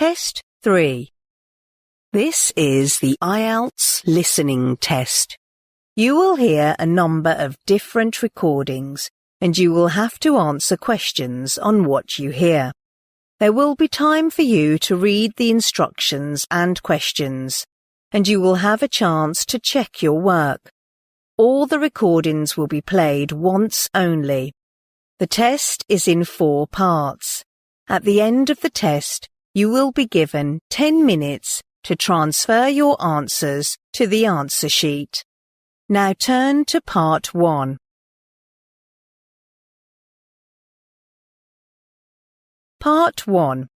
Test 3. This is the IELTS listening test. You will hear a number of different recordings, and you will have to answer questions on what you hear. There will be time for you to read the instructions and questions, and you will have a chance to check your work. All the recordings will be played once only. The test is in 4 parts. At the end of the test, you will be given 10 minutes to transfer your answers to the answer sheet. Now turn to part 1. Part 1.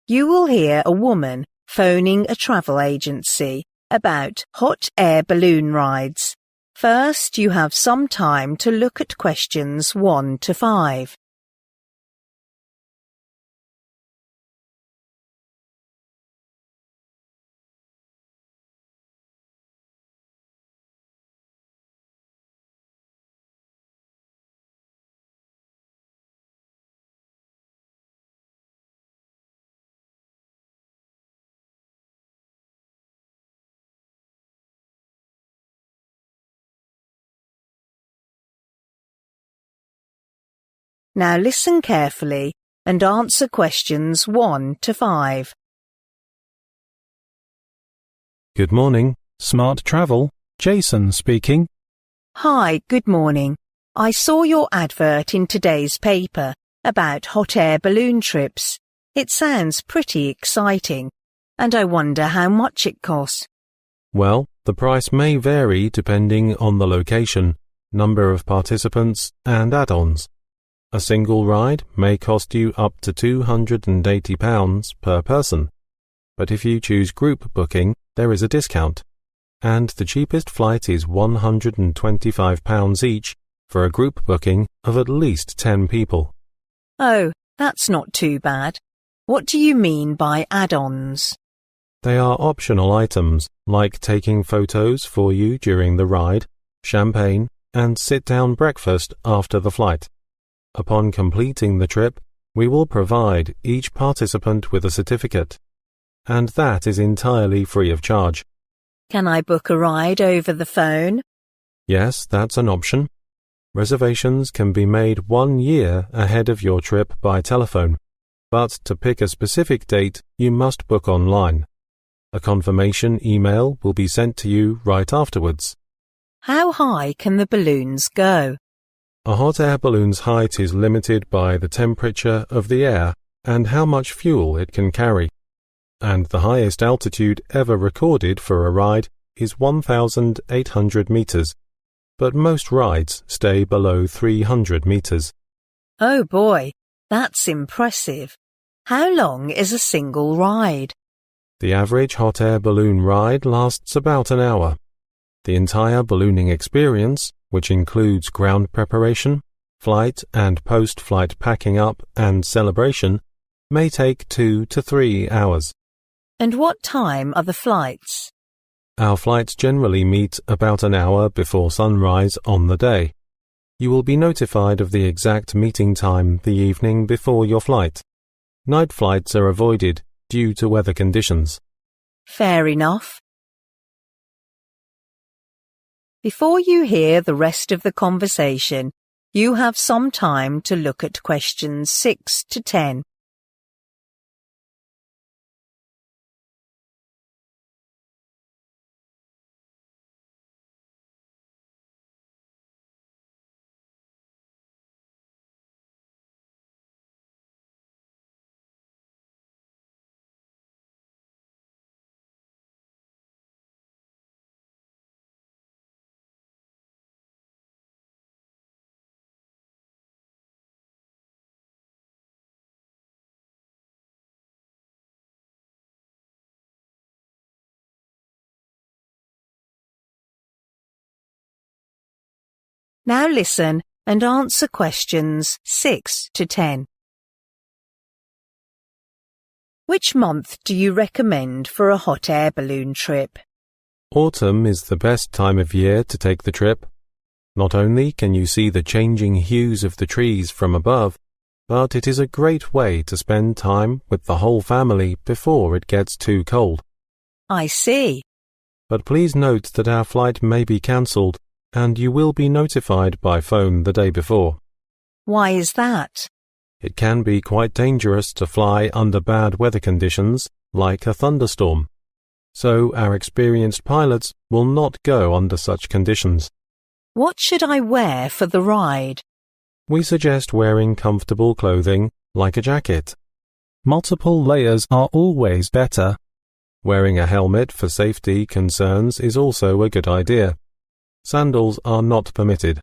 You will hear a woman phoning a travel agency about hot air balloon rides. First, you have some time to look at questions 1 to 5. Now listen carefully and answer questions 1 to 5. Good morning, Smart Travel. Jason speaking. Hi, good morning. I saw your advert in today's paper about hot air balloon trips. It sounds pretty exciting, and I wonder how much it costs. Well, the price may vary depending on the location, number of participants, and add-ons. A single ride may cost you up to £280 per person, but if you choose group booking, there is a discount, and the cheapest flight is £125 each for a group booking of at least 10 people. Oh, that's not too bad. What do you mean by add-ons? They are optional items, like taking photos for you during the ride, champagne, and sit-down breakfast after the flight. Upon completing the trip, we will provide each participant with a certificate, and that is entirely free of charge. Can I book a ride over the phone? Yes, that's an option. Reservations can be made 1 year ahead of your trip by telephone, but to pick a specific date, you must book online. A confirmation email will be sent to you right afterwards. How high can the balloons go? A hot air balloon's height is limited by the temperature of the air and how much fuel it can carry, and the highest altitude ever recorded for a ride is 1,800 meters, but most rides stay below 300 meters. Oh boy, that's impressive. How long is a single ride? The average hot air balloon ride lasts about an hour. The entire ballooning experience, which includes ground preparation, flight and post-flight packing up and celebration, may take 2 to 3 hours. And what time are the flights? Our flights generally meet about an hour before sunrise on the day. You will be notified of the exact meeting time the evening before your flight. Night flights are avoided due to weather conditions. Fair enough. Before you hear the rest of the conversation, you have some time to look at questions 6 to 10. Now listen and answer questions 6 to 10. Which month do you recommend for a hot air balloon trip? Autumn is the best time of year to take the trip. Not only can you see the changing hues of the trees from above, but it is a great way to spend time with the whole family before it gets too cold. I see. But please note that our flight may be cancelled and you will be notified by phone the day before. Why is that? It can be quite dangerous to fly under bad weather conditions, like a thunderstorm. So our experienced pilots will not go under such conditions. What should I wear for the ride? We suggest wearing comfortable clothing, like a jacket. Multiple layers are always better. Wearing a helmet for safety concerns is also a good idea. Sandals are not permitted.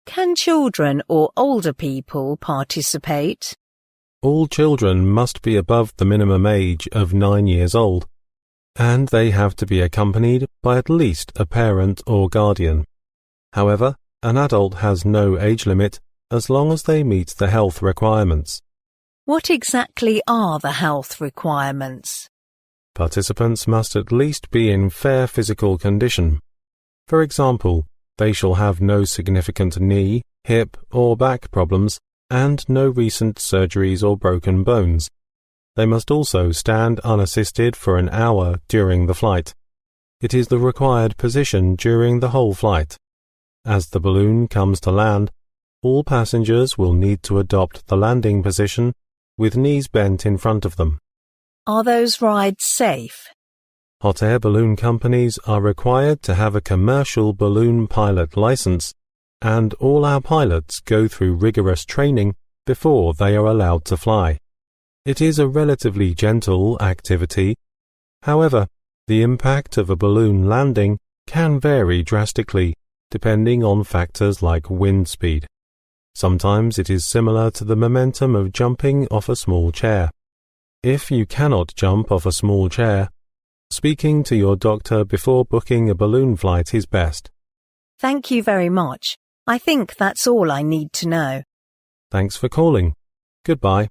Can children or older people participate? All children must be above the minimum age of 9 years old, and they have to be accompanied by at least a parent or guardian. However, an adult has no age limit as long as they meet the health requirements. What exactly are the health requirements? Participants must at least be in fair physical condition. For example, they shall have no significant knee, hip, or back problems, and no recent surgeries or broken bones. They must also stand unassisted for an hour during the flight. It is the required position during the whole flight. As the balloon comes to land, all passengers will need to adopt the landing position with knees bent in front of them. Are those rides safe? Hot air balloon companies are required to have a commercial balloon pilot license, and all our pilots go through rigorous training before they are allowed to fly. It is a relatively gentle activity. However, the impact of a balloon landing can vary drastically depending on factors like wind speed. Sometimes it is similar to the momentum of jumping off a small chair. If you cannot jump off a small chair, speaking to your doctor before booking a balloon flight is best. Thank you very much. I think that's all I need to know. Thanks for calling. Goodbye.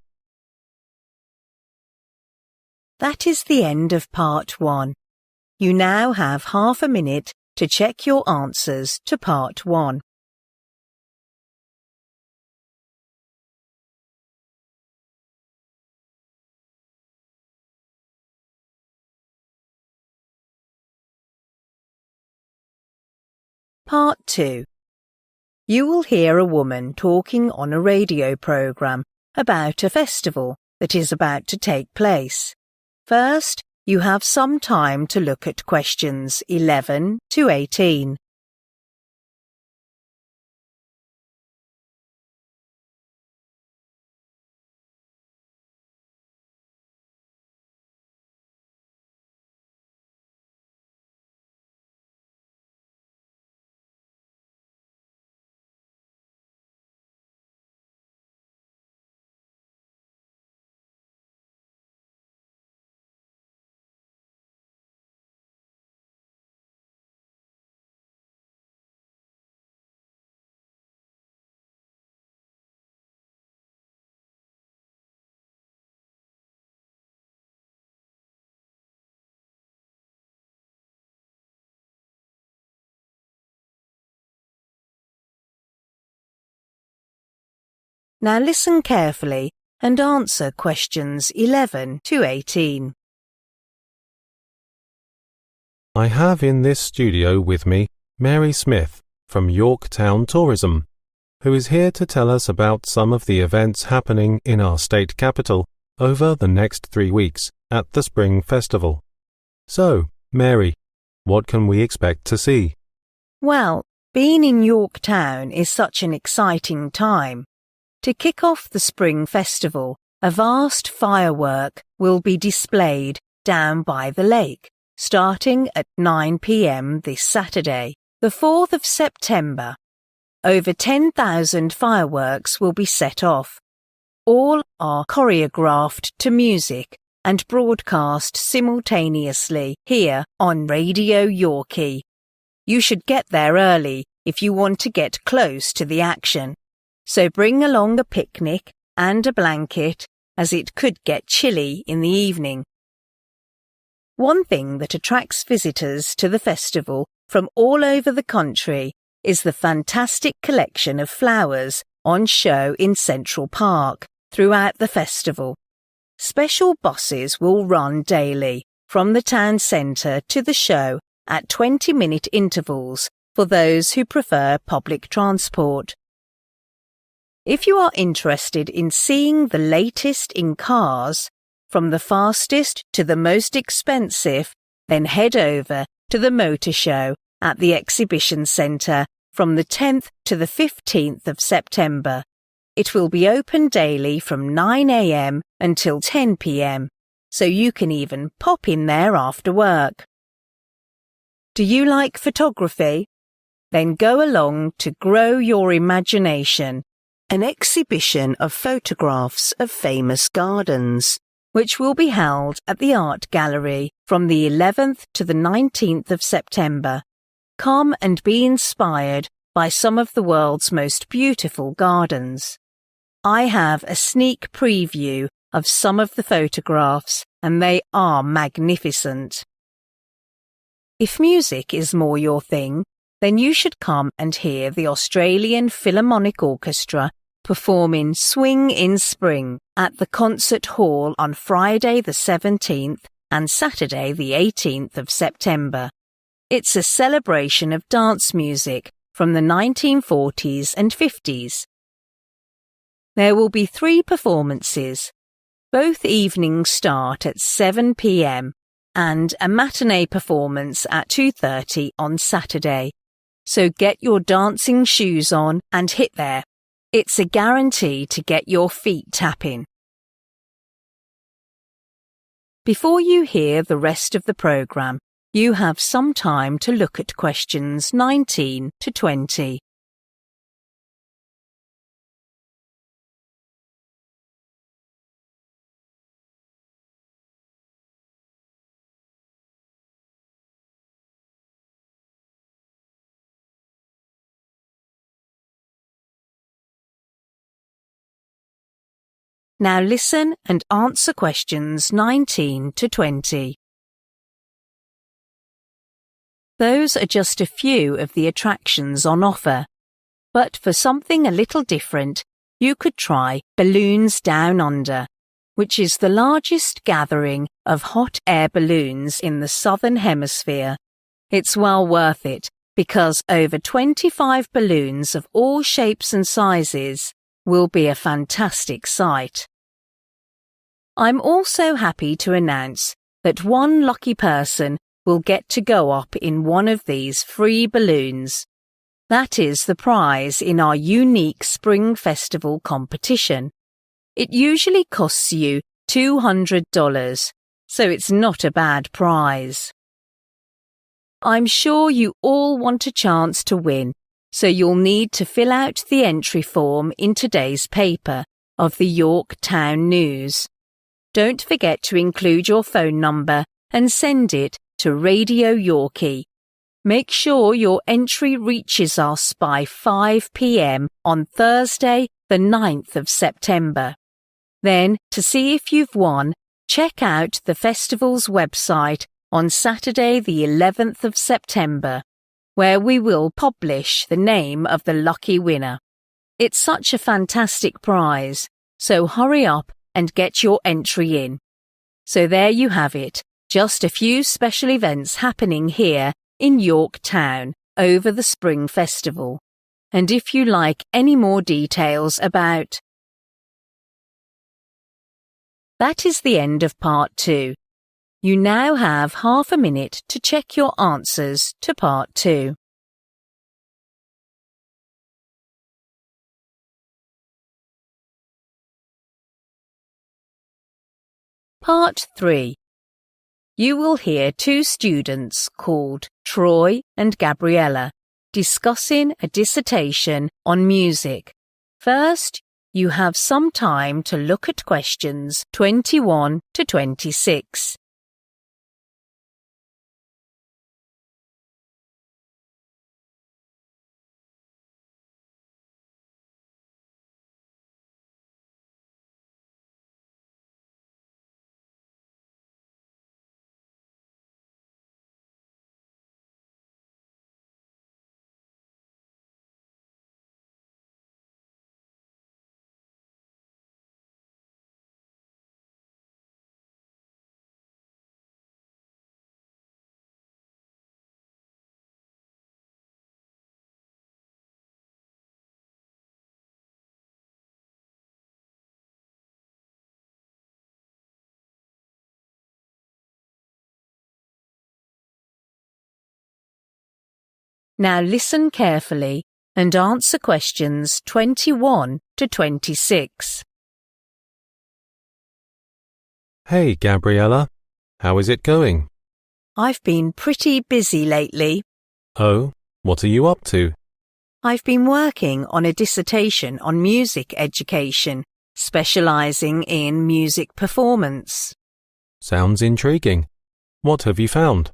That is the end of part 1. You now have half a minute to check your answers to part 1. Part 2. You will hear a woman talking on a radio program about a festival that is about to take place. First, you have some time to look at questions 11 to 18. Now listen carefully and answer questions 11 to 18. I have in this studio with me Mary Smith from Yorktown Tourism, who is here to tell us about some of the events happening in our state capital over the next 3 weeks at the Spring Festival. So, Mary, what can we expect to see? Well, being in Yorktown is such an exciting time. To kick off the Spring Festival, a vast firework will be displayed down by the lake, starting at 9 p.m. this Saturday, the 4th of September. Over 10,000 fireworks will be set off. All are choreographed to music and broadcast simultaneously here on Radio Yorkie. You should get there early if you want to get close to the action. So bring along a picnic and a blanket, as it could get chilly in the evening. One thing that attracts visitors to the festival from all over the country is the fantastic collection of flowers on show in Central Park throughout the festival. Special buses will run daily from the town centre to the show at 20-minute intervals for those who prefer public transport. If you are interested in seeing the latest in cars, from the fastest to the most expensive, then head over to the motor show at the exhibition centre from the 10th to the 15th of September. It will be open daily from 9 a.m. until 10 p.m, so you can even pop in there after work. Do you like photography? Then go along to Grow Your Imagination, an exhibition of photographs of famous gardens, which will be held at the Art Gallery from the 11th to the 19th of September. Come and be inspired by some of the world's most beautiful gardens. I have a sneak preview of some of the photographs, and they are magnificent. If music is more your thing, then you should come and hear the Australian Philharmonic Orchestra performing Swing in Spring at the Concert Hall on Friday the 17th and Saturday the 18th of September. It's a celebration of dance music from the 1940s and 50s. There will be 3 performances. Both evenings start at 7 p.m. and a matinee performance at 2:30 on Saturday. So get your dancing shoes on and hit there. It's a guarantee to get your feet tapping. Before you hear the rest of the programme, you have some time to look at questions 19 to 20. Now listen and answer questions 19 to 20. Those are just a few of the attractions on offer. But for something a little different, you could try Balloons Down Under, which is the largest gathering of hot air balloons in the Southern Hemisphere. It's well worth it because over 25 balloons of all shapes and sizes will be a fantastic sight. I'm also happy to announce that one lucky person will get to go up in one of these free balloons. That is the prize in our unique Spring Festival competition. It usually costs you $200, so it's not a bad prize. I'm sure you all want a chance to win, so you'll need to fill out the entry form in today's paper of the York Town News. Don't forget to include your phone number and send it to Radio Yorkie. Make sure your entry reaches us by 5 p.m. on Thursday, the 9th of September. Then, to see if you've won, check out the festival's website on Saturday, the 11th of September, where we will publish the name of the lucky winner. It's such a fantastic prize, so hurry up and get your entry in. So there you have it, just a few special events happening here in York Town over the Spring Festival. And if you like any more details about... That is the end of part 2. You now have half a minute to check your answers to part 2. Part 3. You will hear 2 students called Troy and Gabriella discussing a dissertation on music. First, you have some time to look at questions 21 to 26. Now listen carefully and answer questions 21 to 26. Hey, Gabriella. How is it going? I've been pretty busy lately. Oh, what are you up to? I've been working on a dissertation on music education, specializing in music performance. Sounds intriguing. What have you found?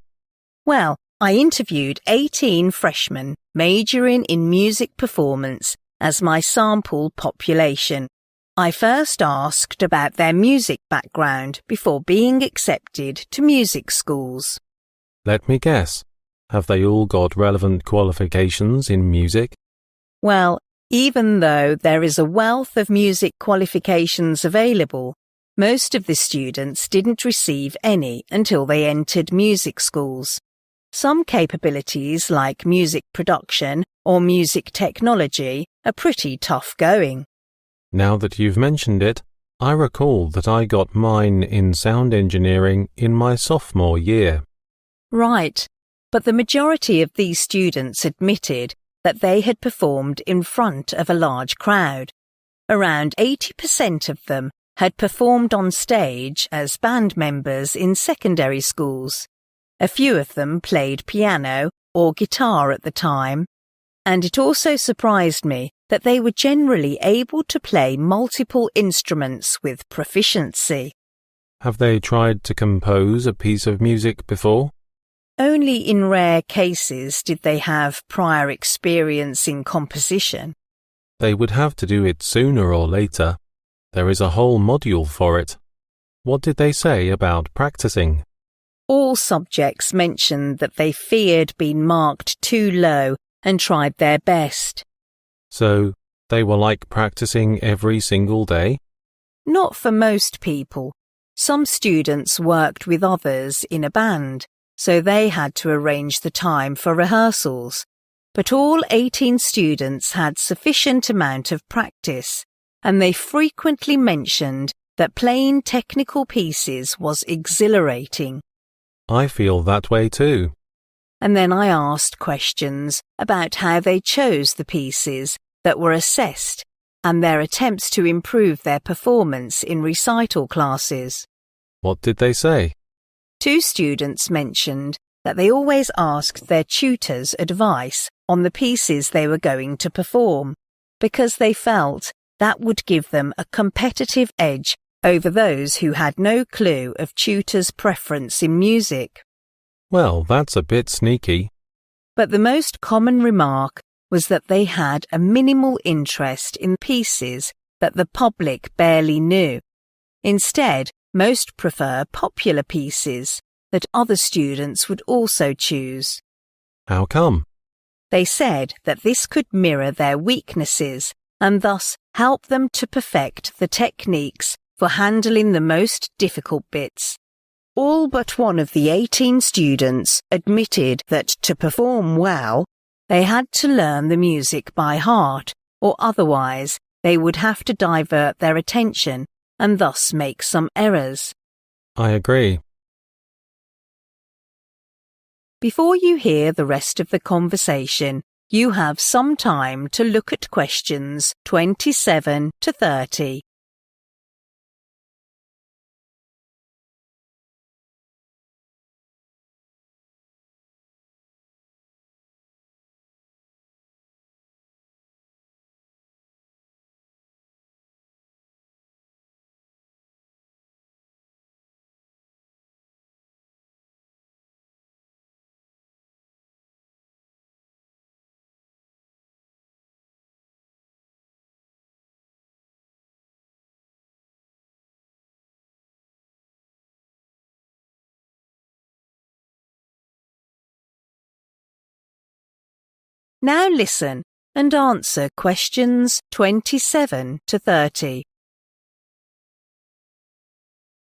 Well, I interviewed 18 freshmen majoring in music performance as my sample population. I first asked about their music background before being accepted to music schools. Let me guess. Have they all got relevant qualifications in music? Well, even though there is a wealth of music qualifications available, most of the students didn't receive any until they entered music schools. Some capabilities like music production or music technology are pretty tough going. Now that you've mentioned it, I recall that I got mine in sound engineering in my sophomore year. Right, but the majority of these students admitted that they had performed in front of a large crowd. Around 80% of them had performed on stage as band members in secondary schools. A few of them played piano or guitar at the time, and it also surprised me that they were generally able to play multiple instruments with proficiency. Have they tried to compose a piece of music before? Only in rare cases did they have prior experience in composition. They would have to do it sooner or later. There is a whole module for it. What did they say about practicing? All subjects mentioned that they feared being marked too low and tried their best. So, they were like practicing every single day? Not for most people. Some students worked with others in a band, so they had to arrange the time for rehearsals. But all 18 students had sufficient amount of practice, and they frequently mentioned that playing technical pieces was exhilarating. I feel that way too. And then I asked questions about how they chose the pieces that were assessed and their attempts to improve their performance in recital classes. What did they say? 2 students mentioned that they always asked their tutors' advice on the pieces they were going to perform, because they felt that would give them a competitive edge over those who had no clue of tutors' preference in music. Well, that's a bit sneaky. But the most common remark was that they had a minimal interest in pieces that the public barely knew. Instead, most prefer popular pieces that other students would also choose. How come? They said that this could mirror their weaknesses and thus help them to perfect the techniques for handling the most difficult bits. All but one of the 18 students admitted that to perform well, they had to learn the music by heart, or otherwise they would have to divert their attention and thus make some errors. I agree. Before you hear the rest of the conversation, you have some time to look at questions 27 to 30. Now listen and answer questions 27 to 30.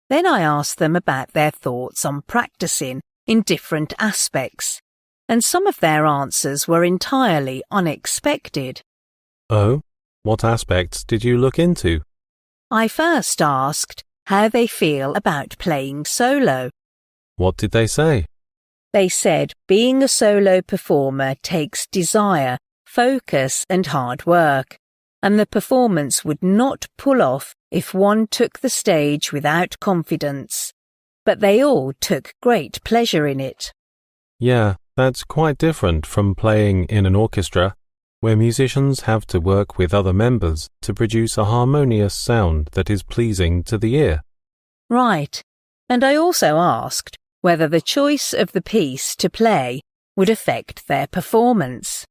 Then I asked them about their thoughts on practicing in different aspects, and some of their answers were entirely unexpected. Oh, what aspects did you look into? I first asked how they feel about playing solo. What did they say? They said being a solo performer takes desire, focus and hard work, and the performance would not pull off if one took the stage without confidence. But they all took great pleasure in it. Yeah, that's quite different from playing in an orchestra, where musicians have to work with other members to produce a harmonious sound that is pleasing to the ear. Right, and I also asked whether the choice of the piece to play would affect their performance.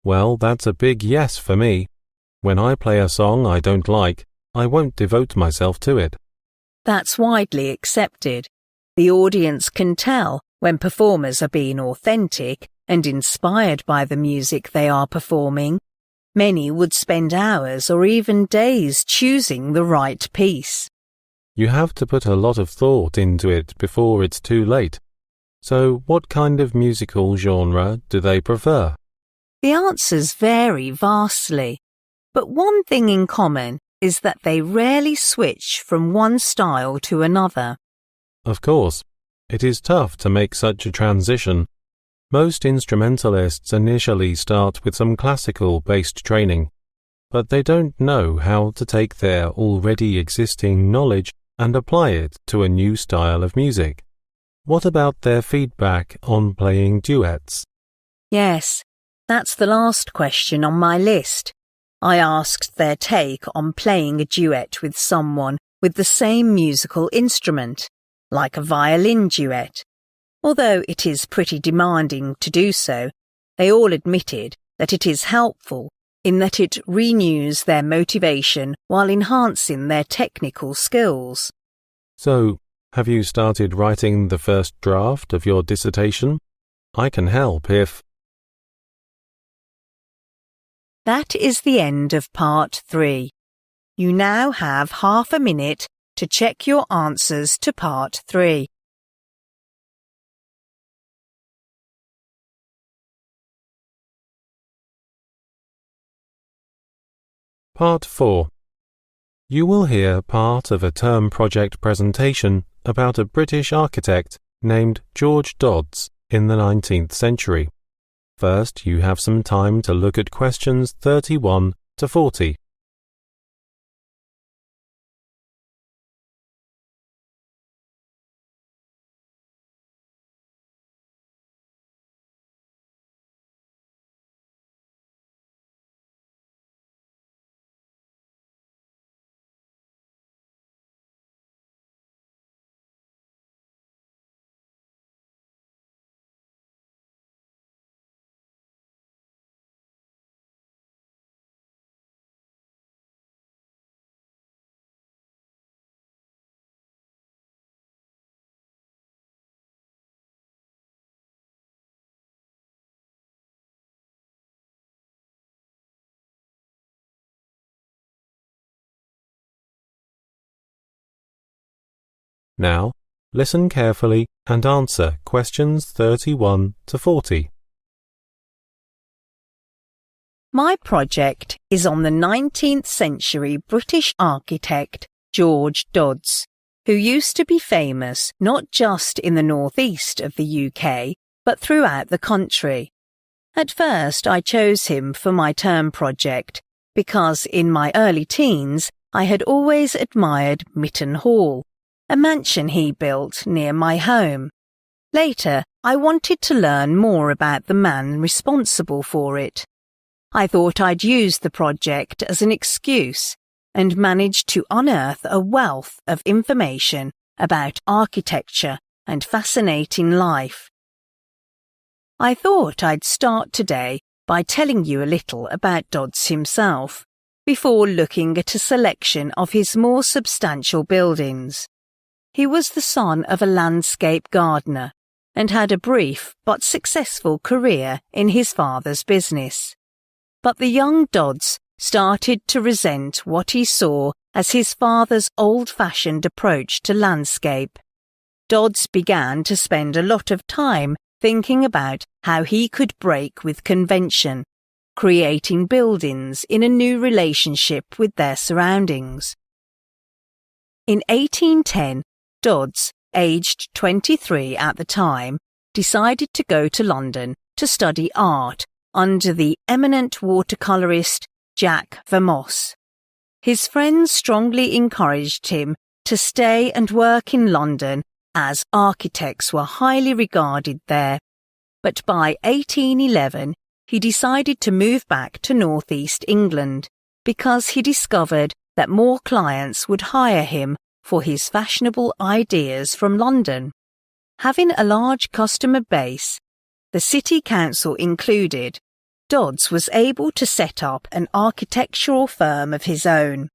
Well, that's a big yes for me. When I play a song I don't like, I won't devote myself to it. That's widely accepted. The audience can tell when performers are being authentic and inspired by the music they are performing. Many would spend hours or even days choosing the right piece. You have to put a lot of thought into it before it's too late. So what kind of musical genre do they prefer? The answers vary vastly, but one thing in common is that they rarely switch from one style to another. Of course, it is tough to make such a transition. Most instrumentalists initially start with some classical-based training, but they don't know how to take their already existing knowledge and apply it to a new style of music. What about their feedback on playing duets? Yes, that's the last question on my list. I asked their take on playing a duet with someone with the same musical instrument, like a violin duet. Although it is pretty demanding to do so, they all admitted that it is helpful in that it renews their motivation while enhancing their technical skills. So, have you started writing the first draft of your dissertation? I can help if... That is the end of part 3. You now have half a minute to check your answers to part 3. Part 4. You will hear part of a term project presentation about a British architect named George Dodds in the 19th century. First, you have some time to look at questions 31 to 40. Now, listen carefully and answer questions 31 to 40. My project is on the 19th century British architect George Dodds, who used to be famous not just in the northeast of the UK, but throughout the country. At first, I chose him for my term project because in my early teens, I had always admired Mytton Hall, a mansion he built near my home. Later, I wanted to learn more about the man responsible for it. I thought I'd use the project as an excuse and managed to unearth a wealth of information about architecture and fascinating life. I thought I'd start today by telling you a little about Dodds himself, before looking at a selection of his more substantial buildings. He was the son of a landscape gardener and had a brief but successful career in his father's business. But the young Dodds started to resent what he saw as his father's old-fashioned approach to landscape. Dodds began to spend a lot of time thinking about how he could break with convention, creating buildings in a new relationship with their surroundings. In 1810, Dodds, aged 23 at the time, decided to go to London to study art under the eminent watercolourist Jack Vermoss. His friends strongly encouraged him to stay and work in London as architects were highly regarded there. But by 1811, he decided to move back to northeast England because he discovered that more clients would hire him for his fashionable ideas from London. Having a large customer base, the city council included, Dodds was able to set up an architectural firm of his own.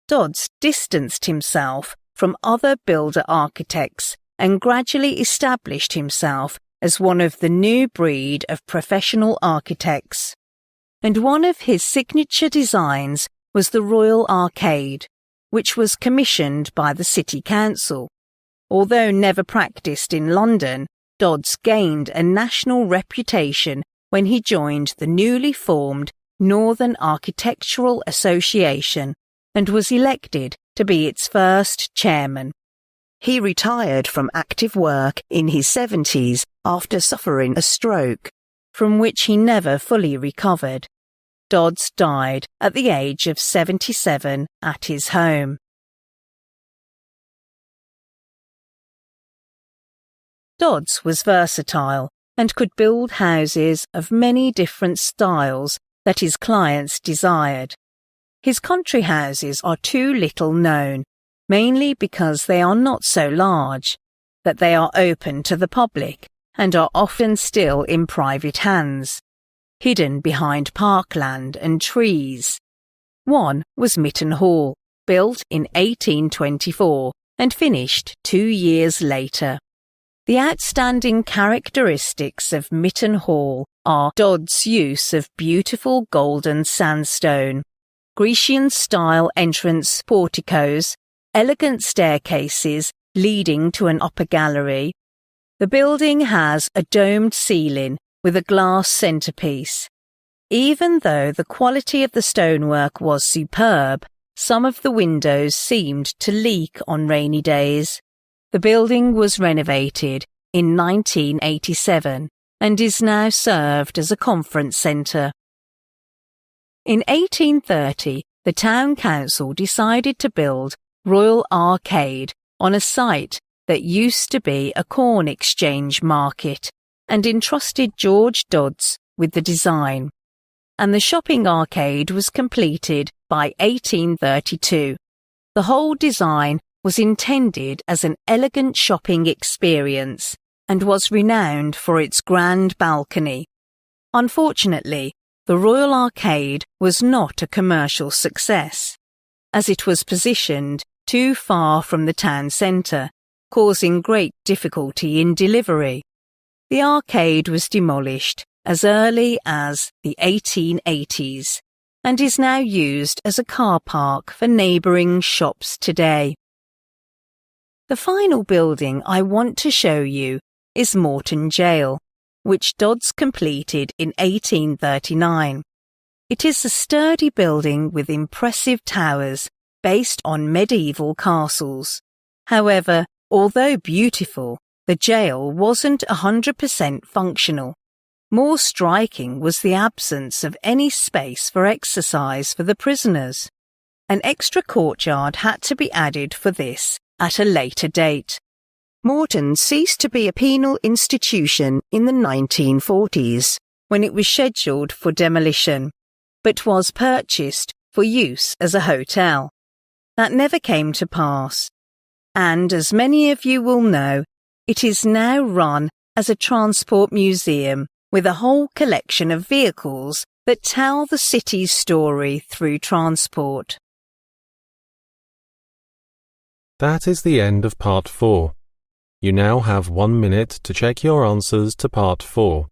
Dodds distanced himself from other builder architects and gradually established himself as one of the new breed of professional architects. And one of his signature designs was the Royal Arcade, which was commissioned by the City Council. Although never practised in London, Dodds gained a national reputation when he joined the newly formed Northern Architectural Association and was elected to be its first chairman. He retired from active work in his 70s after suffering a stroke, from which he never fully recovered. Dodds died at the age of 77 at his home. Dodds was versatile and could build houses of many different styles that his clients desired. His country houses are too little known, mainly because they are not so large, that they are open to the public and are often still in private hands, hidden behind parkland and trees. One was Mytton Hall, built in 1824 and finished 2 years later. The outstanding characteristics of Mytton Hall are Dodds' use of beautiful golden sandstone, Grecian-style entrance porticos, elegant staircases leading to an upper gallery. The building has a domed ceiling with a glass centrepiece. Even though the quality of the stonework was superb, some of the windows seemed to leak on rainy days. The building was renovated in 1987 and is now served as a conference centre. In 1830, the town council decided to build Royal Arcade on a site that used to be a corn exchange market and entrusted George Dodds with the design. And the shopping arcade was completed by 1832. The whole design was intended as an elegant shopping experience and was renowned for its grand balcony. Unfortunately, the Royal Arcade was not a commercial success, as it was positioned too far from the town centre, causing great difficulty in delivery. The arcade was demolished as early as the 1880s and is now used as a car park for neighbouring shops today. The final building I want to show you is Moreton Jail, which Dodds completed in 1839. It is a sturdy building with impressive towers based on medieval castles. However, although beautiful, the jail wasn't 100% functional. More striking was the absence of any space for exercise for the prisoners. An extra courtyard had to be added for this at a later date. Moreton ceased to be a penal institution in the 1940s, when it was scheduled for demolition, but was purchased for use as a hotel. That never came to pass, and as many of you will know, it is now run as a transport museum with a whole collection of vehicles that tell the city's story through transport. That is the end of Part 4. You now have 1 minute to check your answers to Part 4.